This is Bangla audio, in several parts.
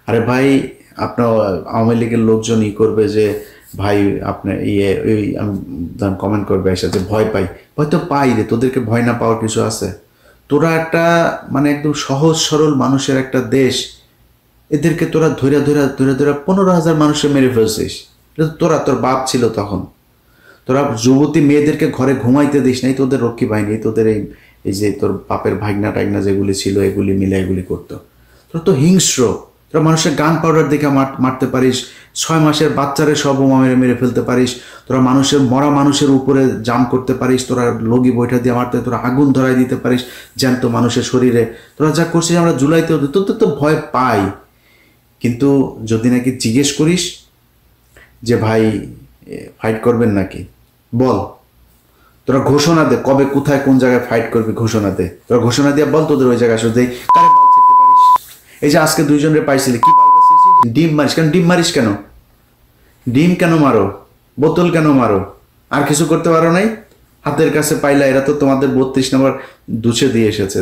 আরে ভাই, আপনার আওয়ামী লীগের লোকজন করবে যে ভাই আপনার আমি কমেন্ট করবে এসে যে ভয় পাই। ভয় তো পাই রে, তোদেরকে ভয় না পাওয়ার কিছু আছে? তোরা একটা মানে একদম সহজ সরল মানুষের একটা দেশ, এদেরকে তোরা ধরে ধরে ধরে ধরে 15,000 মানুষে মেরে ফেলছিস। এটা তো তোর বাপ ছিল তখন। তোরা যুবতী মেয়েদেরকে ঘরে ঘুমাইতে দিস নাই, তোদের রক্ষী বাহিনী, তোদের এই যে তোর বাপের ভাগনা টাগনা যেগুলি ছিল এগুলি মিলে এগুলি করতো। তোরা তো হিংস্র। তোরা মানুষের গান পাউডার দেখে মারতে পারিস, 6 মাসের বাচ্চারে সব বোমা মেরে মেরে ফেলতে পারিস, তোরা মানুষের মরা মানুষের উপরে জাম করতে পারিস, তোরা লগি বৈঠা দিয়ে মারতে, তোরা আগুন ধরাই দিতে পারিস জ্যান্ত মানুষের শরীরে। তোরা যা করছিস আমরা জুলাইতে, তোদের তো ভয় পাই। কিন্তু যদি নাকি জিজ্ঞেস করিস যে ভাই ফাইট করবেন নাকি, বল, তোরা ঘোষণা দে কবে কোথায় কোন জায়গায় ফাইট করবি, ঘোষণা দে। তোরা ঘোষণা দিয়ে বল তোদের ওই জায়গায় আসলে কারে বাল ছিঁড়তে পারিস। এই যে আজকে দুইজনের পাইছিলি, কি বাল ছিঁড়ছিস? ডিম মারিস কেন? ডিম মারিস কেন? ডিম কেন মারো? বোতল কেন মারো? আর কিছু করতে পারো নাই? হাতের কাছে পাইলা, এরা তো তোমাদের 32 নম্বর দুছে দিয়ে এসেছে,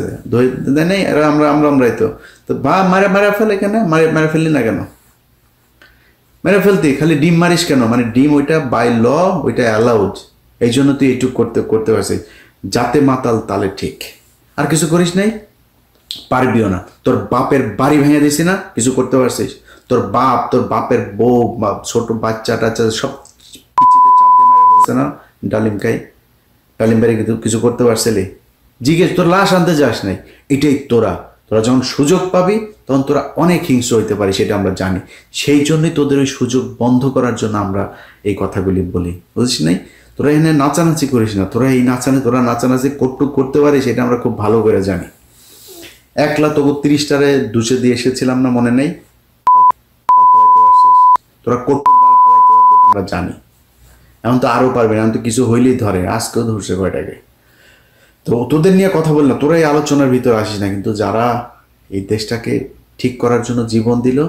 নেই এরা, আমরাই তো বা মারে মারা ফেলে কেন? মারে ফেললি না কেন? মেরে ফেলতি, খালি ডিম মারিস কেন? মানে ডিম ওইটা বাই ল, ওইটা অ্যালাউড, এই জন্য তুই এইটুক করতে পারছিস। যাতে মাতাল তালে ঠিক, আর কিছু করিস নাই, পারবিও না। তোর বাপের বাড়ি ভেঙে দিছি না, কিছু করতে পারছিস? তোর বাপের বউ বা ছোট বাচ্চা টাচ্চা সব পিচিতে চাপ দিয়ে মারা ফেলছে না, ডালিম বাড়ি কিছু করতে পারছিলি? জিজ্ঞেস, তোর লাশ আনতে যাস নাই। এটাই তোরা যখন সুযোগ পাবি তখন তোরা অনেক হিংস্র হইতে পারিস, সেটা আমরা জানি। সেই জন্যই তোদের ওই সুযোগ বন্ধ করার জন্য আমরা এই কথাগুলি বলি, বুঝিস নাই? তোরা এখানে নাচানাচি করিস না, তোরা নাচানাচি করতে পারিস, এটা আমরা খুব ভালো করে জানি। একলা তবু 30টারে দুচে দিয়ে এসেছিলাম না, মনে নেই? তোরা কটুক বাল ফলাইতে পারবি, আমরা জানি। এখন তো আরো পারবে না, এখন তো কিছু হইলেই ধরে, আজকেও ধরছে কয়টাকে। তো তোদের নিয়ে কথা বল না, তোরা এই আলোচনার ভিতরে আসিস না। কিন্তু যারা এই দেশটাকে ঠিক করার জন্য জীবন দিল,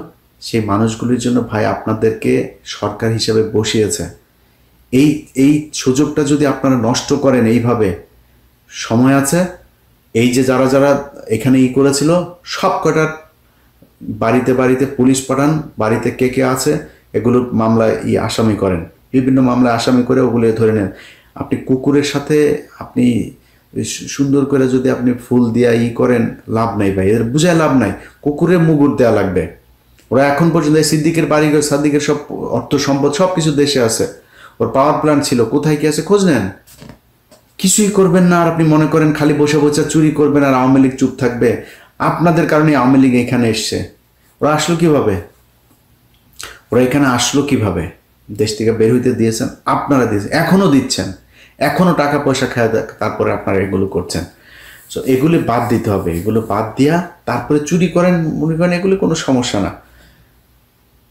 সেই মানুষগুলির জন্য ভাই আপনাদেরকে সরকার হিসেবে বসিয়েছে। এই এই সুযোগটা যদি আপনারা নষ্ট করেন এইভাবে, সময় আছে। এই যে যারা যারা এখানে করেছিল সব কটার বাড়িতে বাড়িতে পুলিশ পাঠান, বাড়িতে কে কে আছে এগুলো মামলায় আসামি করেন, বিভিন্ন মামলায় আসামি করে ওগুলো ধরে নেন। আপনি কুকুরের সাথে আপনি সুন্দর করে যদি আপনি ফুল দিয়া করেন, লাভ নাই ভাই, এদের বুঝায় লাভ নাই। কুকুরের মুগুর দেওয়া লাগবে। ওরা এখন পর্যন্ত সিদ্দিকের বাড়ি, সাদ্দিকের সব অর্থ সম্পদ সব কিছু দেশে আছে, ওর পাওয়ার প্ল্যান্ট ছিল, কোথায় কি আছে খোঁজ নেন। কিছুই করবেন না, আর আপনি মনে করেন খালি বসে বসে চুরি করবেন আর আওয়ামী লীগ চুপ থাকবে। আপনাদের কারণে আওয়ামী লীগ এখানে এসছে। ওরা আসলো কিভাবে? ওরা এখানে আসলো কিভাবে? দেশ থেকে বের হইতে দিয়েছেন আপনারা, দিয়েছেন, এখনো দিচ্ছেন, এখনো টাকা পয়সা খায়, তারপরে আপনারা এগুলো করছেন। সো এগুলি বাদ দিতে হবে। এগুলো বাদ দিয়া তারপরে চুরি করেন, মনে করেন এগুলি কোনো সমস্যা না।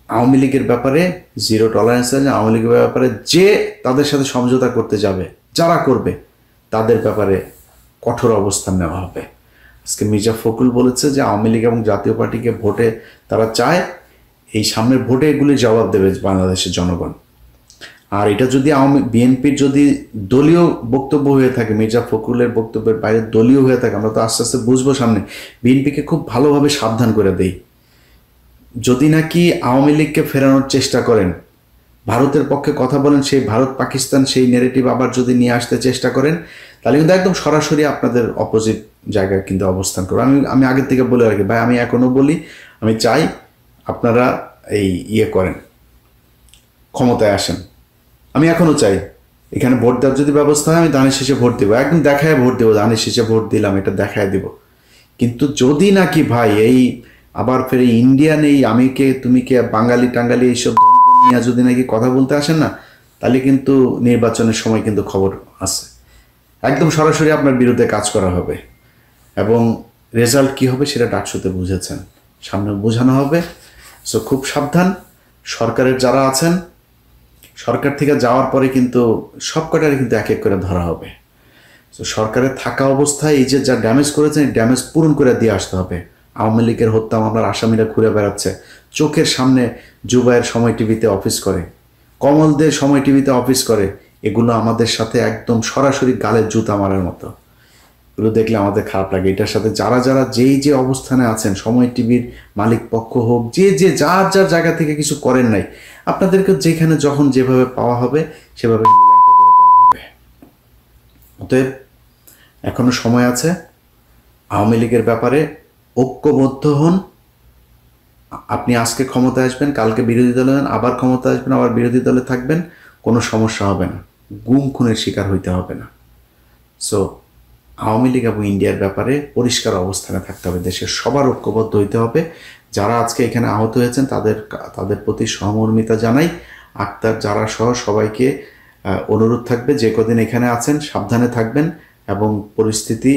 আওয়ামী লীগের ব্যাপারে জিরো টলারেন্স আছে। আওয়ামী লীগের ব্যাপারে যে তাদের সাথে সমঝোতা করতে যাবে, যারা করবে, তাদের ব্যাপারে কঠোর অবস্থান নেওয়া হবে। আজকে মির্জা ফখরুল বলেছে যে আওয়ামী লীগ এবং জাতীয় পার্টিকে ভোটে তারা চায়, এই সামনের ভোটে এগুলি জবাব দেবে বাংলাদেশের জনগণ। আর এটা যদি বিএনপির যদি দলীয় বক্তব্য হয়ে থাকে, মির্জা ফখরুলের বক্তব্যের বাইরে দলীয় হয়ে থাকে, আমরা তো আস্তে আস্তে বুঝবো সামনে। বিএনপিকে খুব ভালোভাবে সাবধান করে দেই। যদি নাকি আওয়ামী লীগকে ফেরানোর চেষ্টা করেন, ভারতের পক্ষে কথা বলেন, সেই ভারত পাকিস্তান সেই নেগেটিভ আবার যদি নিয়ে আসতে চেষ্টা করেন, তাহলে কিন্তু একদম সরাসরি আপনাদের অপোজিট জায়গায় কিন্তু অবস্থান করবো। আমি আগের থেকে বলে রাখি ভাই, আমি এখনো বলি, আমি চাই আপনারা এই করেন, ক্ষমতায় আসেন। আমি এখনো চাই এখানে ভোট দেওয়ার যদি ব্যবস্থা হয়, আমি ধানের শেষে ভোট দেবো, একদম দেখায় ভোট দেবো, ধানের শেষে ভোট দিলাম, এটা দেখায় দিব। কিন্তু যদি নাকি ভাই আবার ফের ইন্ডিয়ান আমি কে তুমি কে বাঙালি টাঙ্গালি এইসব নিয়ে যদি নাকি কথা বলতে আসেন না, তাহলে কিন্তু নির্বাচনের সময় কিন্তু খবর আছে, একদম সরাসরি আপনার বিরুদ্ধে কাজ করা হবে। এবং রেজাল্ট কি হবে সেটা ডাকসুতে বুঝেছেন, সামনে বোঝানো হবে। সো খুব সাবধান। সরকারের যারা আছেন, সরকার থেকে যাওয়ার পরে কিন্তু সব কটারই কিন্তু এক এক করে ধরা হবে। তো সরকারের থাকা অবস্থায় এই যে যা ড্যামেজ করেছেন, এই ড্যামেজ পূরণ করে দিয়ে আসতে হবে। আওয়ামী লীগের হত্যা মামলার আসামিরা ঘুরে বেড়াচ্ছে, চোখের সামনে জুবাইয়ের সময় টিভিতে অফিস করে, কমলদের সময় টিভিতে অফিস করে, এগুলো আমাদের সাথে একদম সরাসরি গালের জুতা মারার মতো। এগুলো দেখলে আমাদের খারাপ লাগে। এটার সাথে যারা যারা যেই যে অবস্থানে আছেন, সময় টিভির মালিক পক্ষ হোক, যে যে যার যার জায়গা থেকে কিছু করেন নাই, আপনাদেরকে যেখানে যখন যেভাবে পাওয়া হবে সেভাবে মূল্যায়নটা করে দেওয়া হবে। অতএব এখনো সময় আছে। আওয়ামী লীগের ব্যাপারে ঐক্যবদ্ধ হন। আপনি আজকে ক্ষমতায় আসবেন, কালকে বিরোধী দলে যান, আবার ক্ষমতা আসবেন, আবার বিরোধী দলে থাকবেন, কোনো সমস্যা হবে না, গুম খুনের শিকার হইতে হবে না। সো আওয়ামী লীগ এবং ইন্ডিয়ার ব্যাপারে পরিষ্কার অবস্থানে থাকতে হবে, দেশের সবার ঐক্যবদ্ধ হইতে হবে। যারা আজকে এখানে আহত হয়েছেন তাদের প্রতি সহমর্মিতা জানাই। আক্তার যারা সহ সবাইকে অনুরোধ থাকবে, যে কদিন এখানে আছেন সাবধানে থাকবেন এবং পরিস্থিতি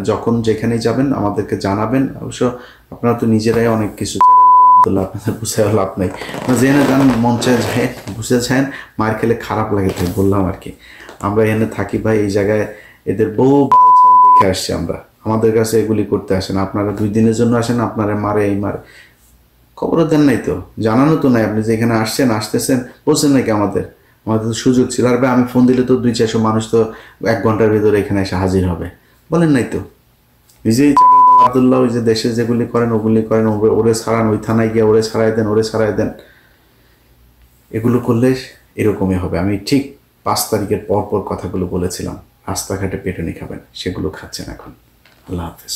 যখন যেখানেই যাবেন আমাদেরকে জানাবেন। অবশ্য আপনারা তো নিজেরাই অনেক কিছু আব্দুল্লাহ, আপনাদের বুঝে লাভ নাই, জেনে যান, মঞ্চে যায় বুঝে যান, মার খেলে খারাপ লাগে, তাই বললাম আর কি। আমরা এখানে থাকি ভাই, এই জায়গায় এদের বহু বালছাল দেখে আসছি আমরা, আমাদের কাছে এগুলি করতে আসেন। আপনারা 2 দিনের জন্য আসেন, আপনারা মারে এই মারে, খবরও দেন নাই তো, জানানো তো নাই। আপনি যে এখানে আসতেছেন বলছেন নাকি আমাদের তো সুযোগ ছিল। আর ভাই আমি ফোন দিলে তো 200-400 মানুষ তো 1 ঘন্টার ভিতরে এখানে এসে হাজির হবে, বলেন নাই তো। নিজেই আব্দুল্লাহ ওই যে দেশে যেগুলি করেন ওগুলি করেন, ওরে ছাড়ান, ওই থানায় গিয়ে ওরে ছাড়াই দেন। এগুলো করলে এরকমই হবে। আমি ঠিক 5 তারিখের পর কথাগুলো বলেছিলাম, রাস্তাঘাটে পেটুনি খাবেন, সেগুলো খাচ্ছেন এখন। আল্লাহ হাফেজ।